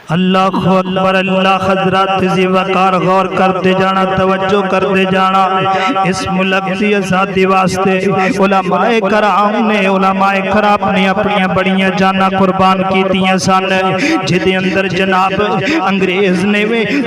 اللہ اکبر اللہ حضرات زی وقار غور کرتے جانا توجہ کرتے جانا اس ملک دی آزادی واسطے علماء کرام نے اپنی بڑیاں جانا قربان کی دیا سن جدے اندر جناب انگریز نے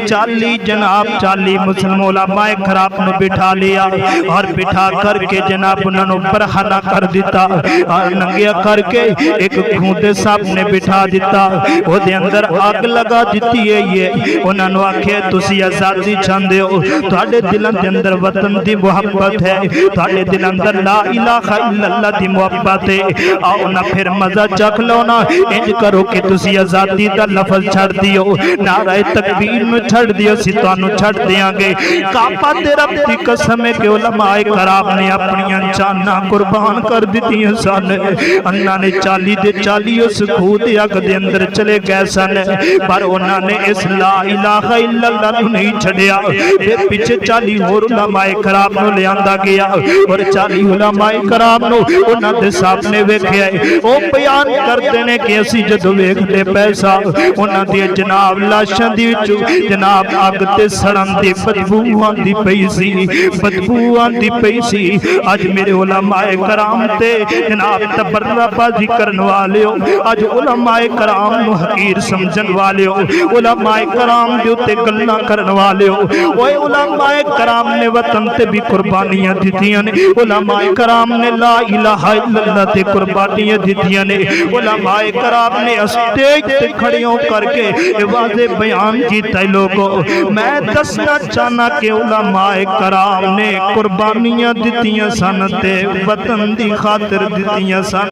40 مسلم علماء کرام نو بٹھا لیا اور بٹھا کر کے جناب انہوں نے برہنہ کر دیتا اور ننگیا کر کے ایک کھوندے سامنے بٹھا دیتا وہ دے اندر آگ لگا دیتی ہے یہ انہوں نے آکھے تسی آزادی چاندے ہو تھوڑے دلوں دے اندر وطن دی محبت ہے تھوڑے دلوں اندر لا الہ الا اللہ دی محبت ہے آؤ نہ پھر مزہ چکھ لو نا انج کرو کہ تسی آزادی دا لفظ چھڑ دیو نعرہ تکبیر میں چھڑ دیو سی توانو چھڑ دیاں گے کعبہ تے رب دی قسم ہے کہ علماء کرام نے اپنی جاناں قربان کر دیتی ہیں سن اللہ نے 40 اس خود اگ دے اندر چلے گئے سن پر انہوں نے اس لا الہ الا اللہ نو نہیں چھڑیا پھر پیچھے 40 اور علماء کرام نو لے آندا گیا اور 40 علماء کرام نو انہوں دے سامنے ویکھیا او بیان کرتے نے کہ اسی جدو ویکھدے پیسہ انہوں دی جناب لاشاں دی وچوں جناب اگ تے سڑن دی بدبو آندی پئی سی اج میرے علماء کرام تے جناب تبرہ بازی کرن والے ہو اج علماء کرام نو حقیر سمجھن والے ہو علماء کرام دے تے گلاں کرن والے ہو اوے علماء کرام نے وطن تے بھی قربانیاں دتیاں نے علماء کرام نے لا الہ الا اللہ تے قربانیاں دتیاں نے علماء کرام نے اسٹیج تے کھڑے ہو کر کے واضح بیان کیتا ہے لوگوں میں دسنا چاہنا کہ علماء کرام نے قربانیاں دتیاں سن تے وطن دی خاطر دتیاں سن